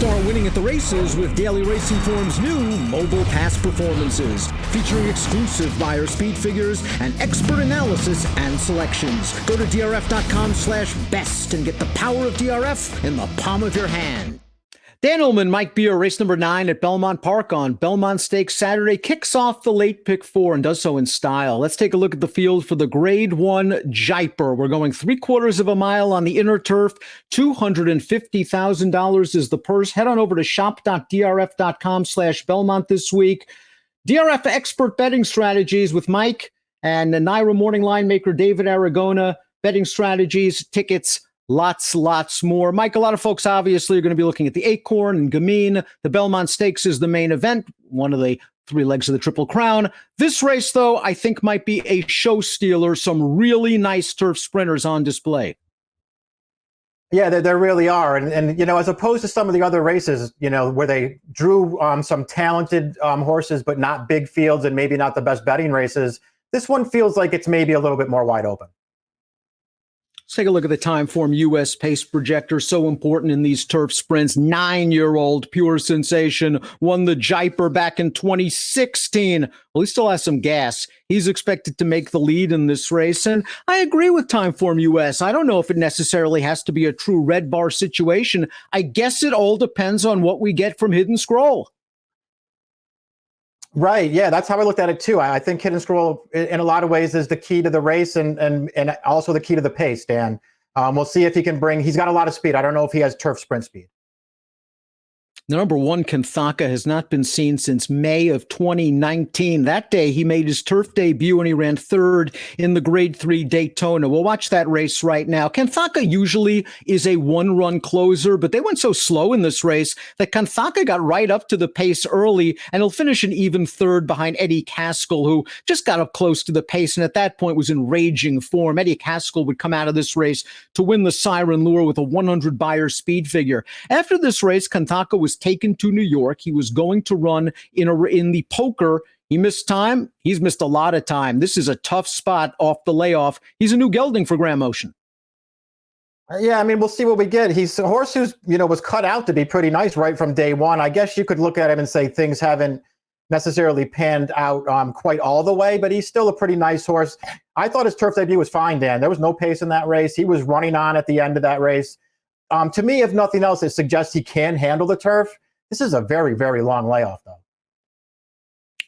Start winning at the races with Daily Racing Form's new mobile pass performances, featuring exclusive buyer speed figures and expert analysis and selections. Go to drf.com/best and get the power of DRF in the palm of your hand. Dan Illman, Mike Beer, race number 9 at Belmont Park on Belmont Stakes Saturday, kicks off the late pick 4 and does so in style. Let's take a look at the field for the Grade 1 Jaipur. We're going 3/4 of a mile on the inner turf. $250,000 is the purse. Head on over to shop.drf.com/Belmont this week. DRF expert betting strategies with Mike and the Naira morning line maker David Aragona. Betting strategies, tickets, lots more. Mike, a lot of folks obviously are going to be looking at the Acorn and Gamine. The Belmont Stakes is the main event, one of the 3 legs of the Triple Crown. This race, though, I think might be a show stealer. Some really nice turf sprinters on display. Yeah, there really are. And, you know, as opposed to some of the other races, you know, where they drew some talented horses, but not big fields and maybe not the best betting races, this one feels like it's maybe a little bit more wide open. Let's take a look at the Timeform U.S. pace projector. So important in these turf sprints. 9-year-old Pure Sensation won the Jaipur back in 2016. Well, he still has some gas. He's expected to make the lead in this race. And I agree with Timeform U.S. I don't know if it necessarily has to be a true red bar situation. I guess it all depends on what we get from Hidden Scroll. Right. Yeah, that's how I looked at it, too. I think Hidden Scroll, in a lot of ways, is the key to the race and also the key to the pace, Dan. We'll see if he can he's got a lot of speed. I don't know if he has turf sprint speed. The number 1, Kanthaka, has not been seen since May of 2019. That day, he made his turf debut and he ran 3rd in the Grade 3 Daytona. We'll watch that race right now. Kanthaka usually is a one-run closer, but they went so slow in this race that Kanthaka got right up to the pace early, and he'll finish an even 3rd behind Eddie Caskell, who just got up close to the pace and at that point was in raging form. Eddie Caskell would come out of this race to win the Siren Lure with a 100 buyer speed figure. After this race, Kanthaka was taken to New York. He was going to run in the poker. He missed time. He's missed a lot of time. This is a tough spot off the layoff. He's a new gelding for Graham Motion. Yeah, I mean, we'll see what we get. He's a horse who's, you know, was cut out to be pretty nice right from day one. I guess you could look at him and say things haven't necessarily panned out quite all the way, but he's still a pretty nice horse. I thought his turf debut was fine, Dan. There was no pace in that race. He was running on at the end of that race. To me, if nothing else, it suggests he can handle the turf. This is a very, very long layoff, though.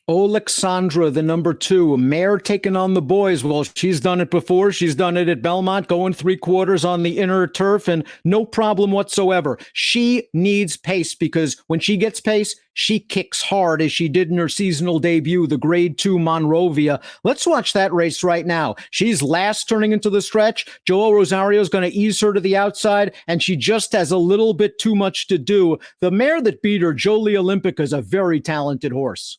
Alexandra, the number 2, a mare taking on the boys. Well, she's done it before. She's done it at Belmont, going 3/4 on the inner turf, and no problem whatsoever. She needs pace because when she gets pace, she kicks hard, as she did in her seasonal debut, the Grade 2 Monrovia. Let's watch that race right now. She's last turning into the stretch. Joel Rosario's going to ease her to the outside, and she just has a little bit too much to do. The mare that beat her, Jolie Olympica, is a very talented horse.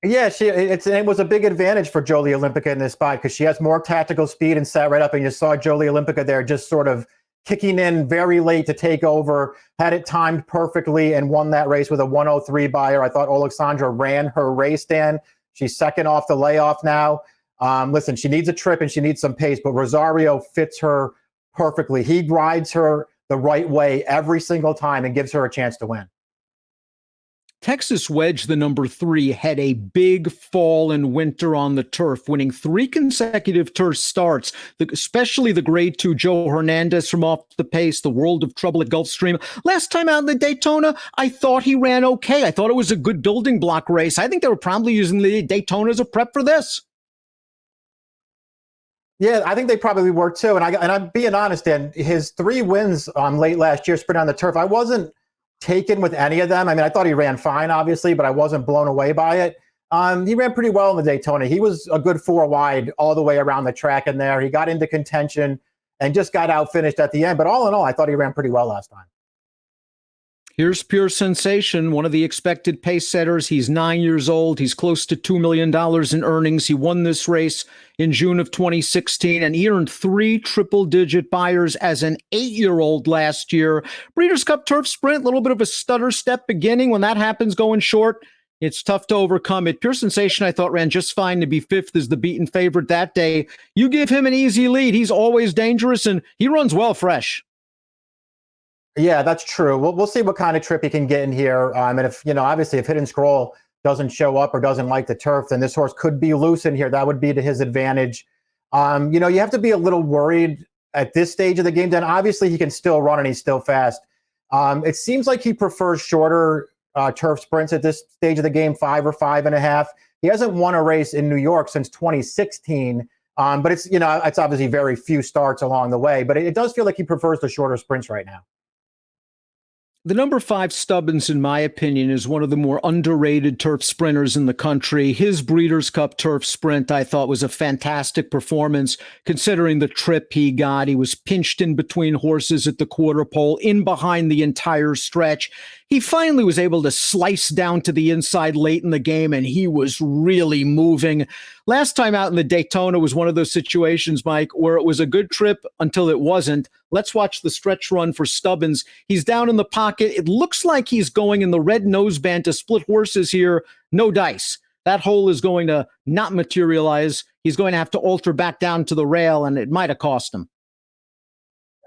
Yeah, it was a big advantage for Jolie Olympica in this spot because she has more tactical speed and sat right up, and you saw Jolie Olympica there just sort of kicking in very late to take over, had it timed perfectly, and won that race with a 103 buyer. I thought Alexandra ran her race, Dan. She's second off the layoff now. Listen, she needs a trip and she needs some pace, but Rosario fits her perfectly. He rides her the right way every single time and gives her a chance to win. Texas Wedge, the number 3, had a big fall and winter on the turf, winning 3 consecutive turf starts, especially the Grade 2 Joe Hernandez from off the pace, the World of Trouble at Gulfstream. Last time out in the Daytona, I thought he ran okay. I thought it was a good building block race. I think they were probably using the Daytona as a prep for this. Yeah, I think they probably were too. And I'm being honest, Dan, his 3 wins late last year, sprint on the turf, I wasn't taken with any of them. I mean, I thought he ran fine, obviously, but I wasn't blown away by it. He ran pretty well in the Daytona. He was a good 4 wide all the way around the track in there. He got into contention and just got out finished at the end. But all in all, I thought he ran pretty well last time. Here's Pure Sensation, one of the expected pace setters. He's 9 years old. He's close to $2 million in earnings. He won this race in June of 2016, and he earned 3 triple-digit buyers as an 8-year-old last year. Breeders' Cup Turf Sprint, a little bit of a stutter step beginning. When that happens going short, it's tough to overcome it. Pure Sensation, I thought, ran just fine to be 5th as the beaten favorite that day. You give him an easy lead. He's always dangerous, and he runs well fresh. Yeah, that's true. We'll see what kind of trip he can get in here. And if, obviously if Hidden Scroll doesn't show up or doesn't like the turf, then this horse could be loose in here. That would be to his advantage. You have to be a little worried at this stage of the game. Then obviously he can still run and he's still fast. It seems like he prefers shorter turf sprints at this stage of the game, 5 or 5.5. He hasn't won a race in New York since 2016. But it's obviously very few starts along the way, but it does feel like he prefers the shorter sprints right now. The number 5 Stubbins, in my opinion, is one of the more underrated turf sprinters in the country. His Breeders' Cup turf sprint, I thought, was a fantastic performance, considering the trip he got. He was pinched in between horses at the quarter pole, in behind the entire stretch. He finally was able to slice down to the inside late in the game, and he was really moving. Last time out in the Daytona was one of those situations, Mike, where it was a good trip until it wasn't. Let's watch the stretch run for Stubbins. He's down in the pocket. It looks like he's going in the red noseband to split horses here. No dice. That hole is going to not materialize. He's going to have to alter back down to the rail, and it might have cost him.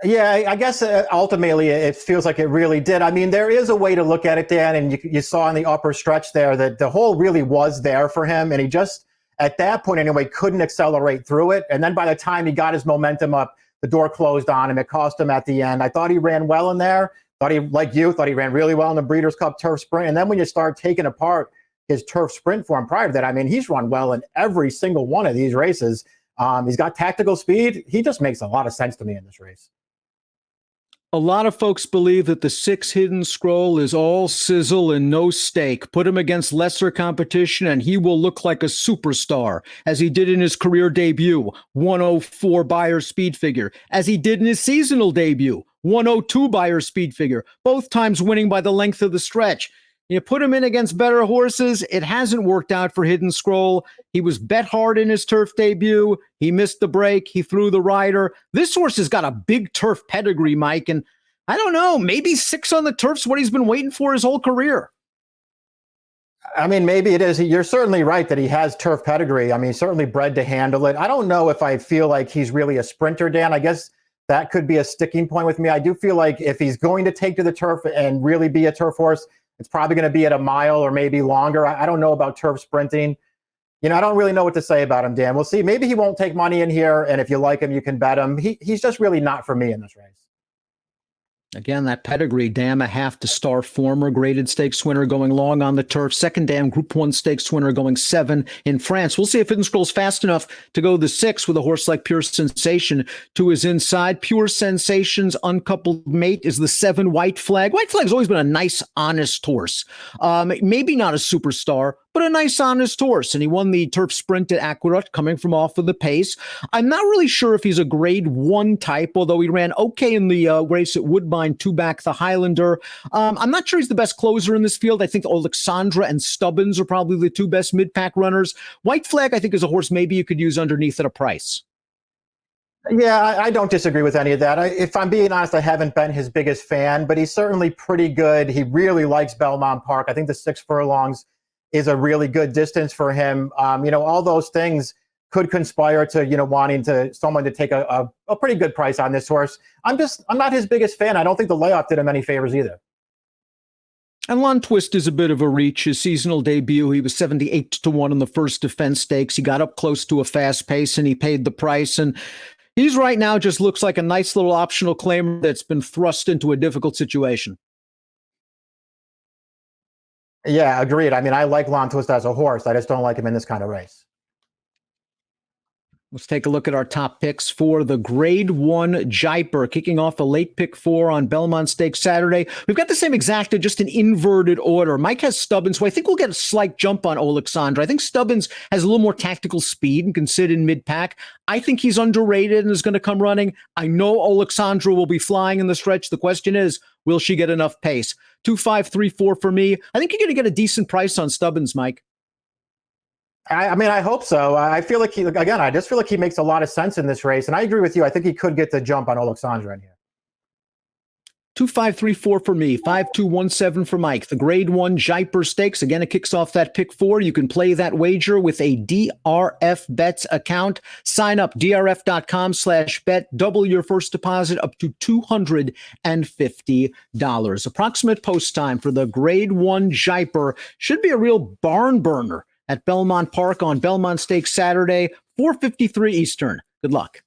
Yeah, I guess ultimately it feels like it really did. I mean, there is a way to look at it, Dan, and you saw in the upper stretch there that the hole really was there for him, and he just, at that point anyway, couldn't accelerate through it. And then by the time he got his momentum up, the door closed on him. It cost him at the end. I thought he ran well in there. Thought he ran really well in the Breeders' Cup turf sprint. And then when you start taking apart his turf sprint form prior to that, I mean, he's run well in every single one of these races. He's got tactical speed. He just makes a lot of sense to me in this race. A lot of folks believe that the 6 Hidden Scroll is all sizzle and no steak. Put him against lesser competition and he will look like a superstar, as he did in his career debut, 104 Beyer speed figure, as he did in his seasonal debut, 102 Beyer speed figure, both times winning by the length of the stretch. You put him in against better horses, it hasn't worked out for Hidden Scroll. He was bet hard in his turf debut. He missed the break. He threw the rider. This horse has got a big turf pedigree, Mike, and I don't know, maybe 6 on the turf's what he's been waiting for his whole career. I mean, maybe it is. You're certainly right that he has turf pedigree. I mean, he's certainly bred to handle it. I don't know if I feel like he's really a sprinter, Dan. I guess that could be a sticking point with me. I do feel like if he's going to take to the turf and really be a turf horse, it's probably going to be at a mile or maybe longer. I don't know about turf sprinting. I don't really know what to say about him, Dan. We'll see. Maybe he won't take money in here, and if you like him, you can bet him. He's just really not for me in this race. Again, that pedigree, dam a half to star, former graded stakes winner going long on the turf. Second dam Group 1 stakes winner going 7 in France. We'll see if Hidden Scroll's fast enough to go the 6 with a horse like Pure Sensation to his inside. Pure Sensation's uncoupled mate is the 7 White Flag. White Flag's always been a nice, honest horse. Maybe not a superstar, but a nice, honest horse. And he won the turf sprint at Aqueduct, coming from off of the pace. I'm not really sure if he's a grade 1 type, although he ran okay in the race at Woodbine to back the Highlander. I'm not sure he's the best closer in this field. I think Alexandra and Stubbins are probably the 2 best mid-pack runners. White Flag, I think, is a horse maybe you could use underneath at a price. Yeah, I don't disagree with any of that. If I'm being honest, I haven't been his biggest fan, but he's certainly pretty good. He really likes Belmont Park. I think the 6 furlongs is a really good distance for him. All those things could conspire to, wanting someone to take a pretty good price on this horse. I'm not his biggest fan. I don't think the layoff did him any favors either. And Lon Twist is a bit of a reach. His seasonal debut, he was 78-1 in the first Defense Stakes. He got up close to a fast pace and he paid the price. And he's right now just looks like a nice little optional claimer that's been thrust into a difficult situation. Yeah, agreed. I mean, I like Lon Twist as a horse. I just don't like him in this kind of race. Let's take a look at our top picks for the Grade 1 Jaipur, kicking off a late pick 4 on Belmont Stakes Saturday. We've got the same exacta, just in inverted order. Mike has Stubbins, so I think we'll get a slight jump on Alexandra. I think Stubbins has a little more tactical speed and can sit in mid-pack. I think he's underrated and is going to come running. I know Alexandra will be flying in the stretch. The question is, will she get enough pace? 2, 5, 3, 4 for me. I think you're going to get a decent price on Stubbins, Mike. I mean, I hope so. I feel like I just feel like he makes a lot of sense in this race. And I agree with you. I think he could get the jump on Alexandra in here. 2534 for me, 5217 for Mike. The grade 1 Jaipur Stakes. Again, it kicks off that pick 4. You can play that wager with a DRF Bets account. Sign up, drf.com/bet. Double your first deposit up to $250. Approximate post time for the grade 1 Jaipur. Should be a real barn burner at Belmont Park on Belmont Stakes Saturday, 4:53 Eastern. Good luck.